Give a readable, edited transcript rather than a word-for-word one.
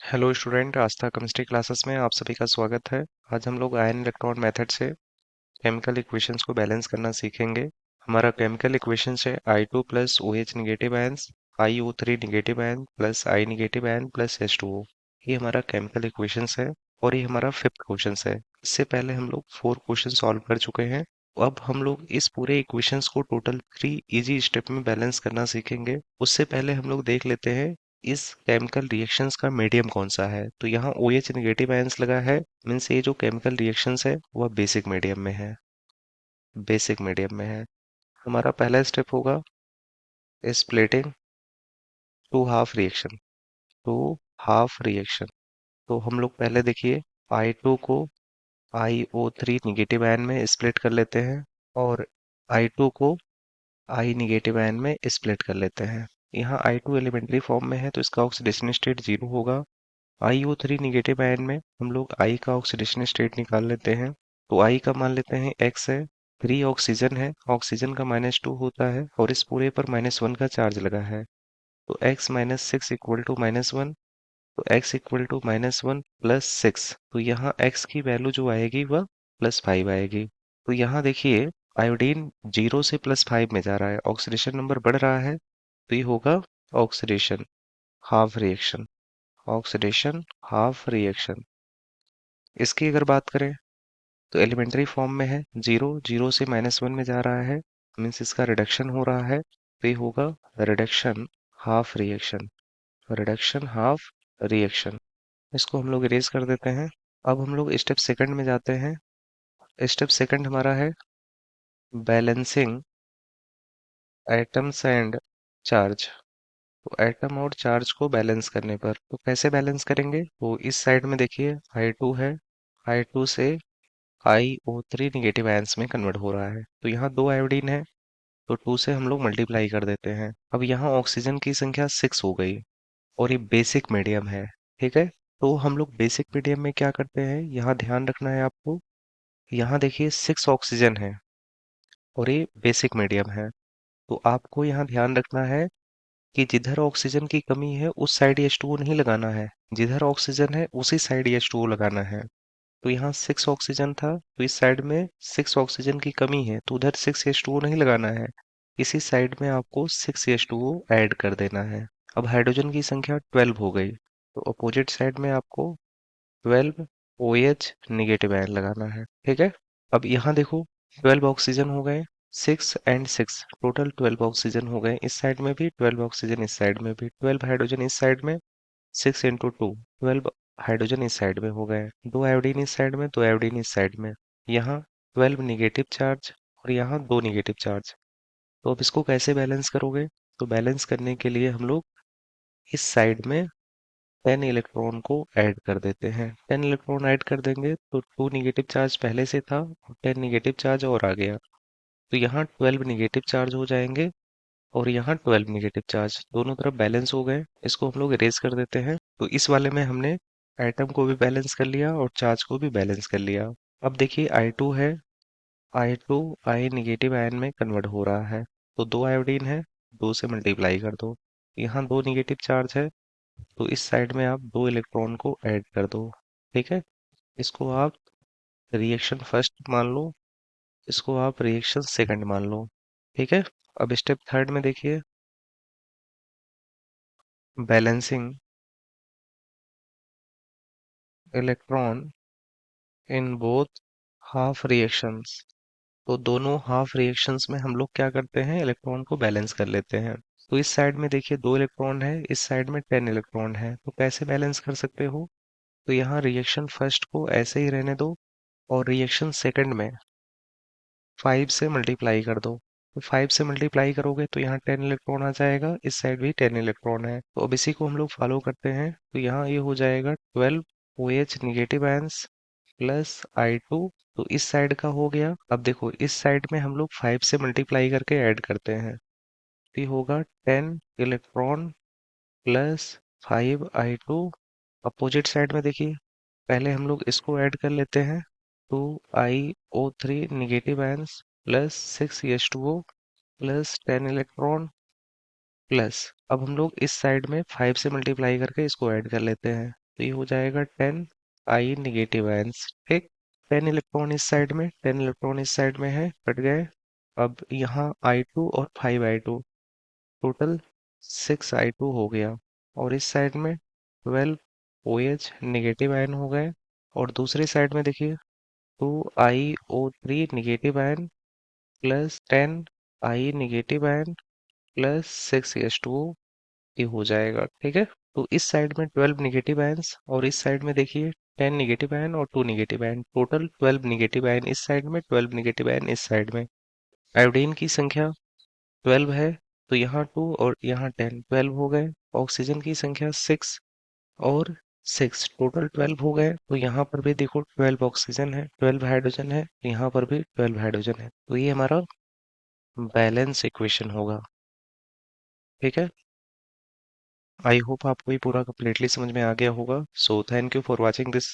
Hello student, Aastha chemistry classes में आप सभी का स्वागत है। आज हम लोग आयन इलेक्ट्रॉन मेथड से केमिकल इक्वेशंस को बैलेंस करना सीखेंगे। हमारा केमिकल इक्वेशंस है I2 plus O H negative ions, IO3 negative ion plus I negative ion plus H2O। ये हमारा केमिकल इक्वेशंस है और ये हमारा फिफ्थ क्वेश्चन है। इससे पहले हम लोग 4 क्वेश्चन सॉल्व कर चुके हैं। अब हम लोग इस पूरे इक्वेशंस को टोटल 3 इजी स्टेप में बैलेंस करना सीखेंगे। उससे पहले हम लोग देख लेते हैं इस केमिकल रिएक्शंस का मीडियम कौन सा है। तो यहाँ OH नेगेटिव आयंस लगा है, मीन्स ये जो केमिकल रिएक्शंस है वह बेसिक मीडियम में है। बेसिक मीडियम में है। हमारा पहला स्टेप होगा splitting two half reaction. Two half reaction. तो हम लोग पहले देखिए I2 को IO3 निगेटिव आयन में स्प्लिट कर लेते हैं और I2 को I निगेटिव आयन में स्प्लिट कर लेते हैं। यहाँ I2 एलिमेंट्री फॉर्म में है तो इसका ऑक्सीडेशन स्टेट 0 होगा। IO3 निगेटिव आयन में हम लोग I का ऑक्सीडेशन स्टेट निकाल लेते हैं। तो I का मान लेते हैं X है, 3 ऑक्सीजन है, ऑक्सीजन का -2 होता है और इस पूरे पर -1 का चार्ज लगा है। तो X -6 इक्वल टू -1। तो X इक्वल टू -1 प्लस 6। तो यहाँ X की वैल्यू जो आएगी वह +5 आएगी। तो यहाँ देखिए आयोडीन 0 से +5 में जा रहा है, ऑक्सीडेशन नंबर बढ़ रहा है, तो ये होगा oxidation half reaction. Oxidation half reaction. इसकी अगर बात करें तो एलिमेंट्री फॉर्म में है, 0 0 से -1 में जा रहा है, मीन्स इसका रिडक्शन हो रहा है, तो ये होगा reduction half reaction. Reduction half reaction. इसको हम लोग इरेज कर देते हैं। अब हम लोग स्टेप सेकंड में जाते हैं। स्टेप सेकंड हमारा है बैलेंसिंग एटम्स एंड चार्ज। तो एटम और चार्ज को बैलेंस करने पर तो कैसे बैलेंस करेंगे। तो इस साइड में देखिए I2 है, I2 से IO3 निगेटिव आयंस में कन्वर्ट हो रहा है। तो यहाँ 2 आयोडीन है, तो 2 से हम लोग मल्टीप्लाई कर देते हैं। अब यहाँ ऑक्सीजन की संख्या 6 हो गई और ये बेसिक मीडियम है। ठीक है, तो हम लोग बेसिक मीडियम में क्या करते हैं, यहाँ ध्यान रखना है आपको। यहाँ देखिए 6 ऑक्सीजन है और ये बेसिक मीडियम है। तो आपको यहाँ ध्यान रखना है कि जिधर ऑक्सीजन की कमी है उस साइड H2O नहीं लगाना है, जिधर ऑक्सीजन है उसी साइड H2O लगाना है। तो यहाँ 6 ऑक्सीजन था तो इस साइड में 6 ऑक्सीजन की कमी है तो उधर 6H2O नहीं लगाना है, इसी साइड में आपको 6H2O ऐड कर देना है। अब हाइड्रोजन की संख्या 12 हो गई तो अपोजिट साइड में आपको 12 OH निगेटिव आयन लगाना है। ठीक है, अब यहाँ देखो 12 ऑक्सीजन हो गए, 6 एंड 6 टोटल 12 ऑक्सीजन हो गए। इस साइड में भी 12 ऑक्सीजन, इस साइड में भी 12 हाइड्रोजन, इस साइड में 6 इंटू 2 12 हाइड्रोजन इस साइड में हो गए, 2 आयोडीन इस साइड में, 2 आयोडीन इस साइड में। यहाँ 12 निगेटिव चार्ज और यहाँ 2 निगेटिव चार्ज। तो अब इसको कैसे बैलेंस करोगे। तो बैलेंस करने के लिए हम लोग इस साइड में 10 इलेक्ट्रॉन को ऐड कर देते हैं। 10 इलेक्ट्रॉन ऐड कर देंगे तो 2 निगेटिव चार्ज पहले से था और 10 निगेटिव चार्ज और आ गया। तो यहाँ 12 निगेटिव चार्ज हो जाएंगे और यहाँ 12 निगेटिव चार्ज, दोनों तरफ बैलेंस हो गए। इसको हम लोग इरेज कर देते हैं। तो इस वाले में हमने एटम को भी बैलेंस कर लिया और चार्ज को भी बैलेंस कर लिया। अब देखिए I2 है, I2 I निगेटिव आयन में कन्वर्ट हो रहा है। तो 2 आयोडीन है, 2 से मल्टीप्लाई कर दो। यहाँ 2 निगेटिव चार्ज है तो इस साइड में आप 2 इलेक्ट्रॉन को ऐड कर दो। ठीक है, इसको आप रिएक्शन फर्स्ट मान लो, इसको आप रिएक्शन सेकंड मान लो। ठीक है, अब स्टेप थर्ड में देखिए balancing electron in both half reactions. तो दोनों हाफ रिएक्शंस में हम लोग क्या करते हैं, इलेक्ट्रॉन को बैलेंस कर लेते हैं। तो इस साइड में देखिए 2 इलेक्ट्रॉन है, इस साइड में 10 इलेक्ट्रॉन है, तो कैसे बैलेंस कर सकते हो। तो यहाँ रिएक्शन फर्स्ट को ऐसे ही रहने दो और रिएक्शन सेकंड में 5 से मल्टीप्लाई कर दो। तो 5 से मल्टीप्लाई करोगे तो यहाँ 10 इलेक्ट्रॉन आ जाएगा, इस साइड भी 10 इलेक्ट्रॉन है। तो अब इसी को हम लोग फॉलो करते हैं। तो यहाँ ये हो जाएगा 12 OH negative ions plus I2। तो इस साइड का हो गया। अब देखो इस साइड में हम लोग 5 से मल्टीप्लाई करके ऐड करते हैं, तो ये होगा 10 electron plus 5I2। Opposite side में देखिए पहले हम लोग इसको ऐड कर लेते हैं, 2IO3 negative ions plus 6H2O plus 10 electron plus. अब हम लोग इस साइड में 5 से मल्टीप्लाई करके इसको ऐड कर लेते हैं, तो ये हो जाएगा 10 I नेगेटिव आयंस। ठीक, 10 इलेक्ट्रॉन इस साइड में, 10 इलेक्ट्रॉन इस साइड में है, कट गए। अब यहाँ I2 और 5I2, टोटल 6I2 हो गया। और इस साइड में 12 OH नेगेटिव आयन हो गए। और दूसरी साइड में देखिए 2iO3 negative ion plus 10I negative ion plus 6H2O, ये हो जाएगा। ठीक है, तो इस साइड में 12 नेगेटिव आयंस और इस साइड में देखिए 10 नेगेटिव आयन और 2 negative ion, total 12 negative ion इस साइड में, 12 नेगेटिव आयन इस साइड में। आयोडीन की संख्या 12 है, तो यहाँ 2 और यहाँ 10, 12 हो गए। ऑक्सीजन की संख्या 6 और 6, टोटल 12 हो गए। तो यहाँ पर भी देखो 12 ऑक्सीजन है, 12 हाइड्रोजन है, यहाँ पर भी 12 हाइड्रोजन है। तो ये हमारा बैलेंस इक्वेशन होगा। ठीक है, आई होप आपको ये पूरा कंप्लीटली समझ में आ गया होगा। So thank you for watching this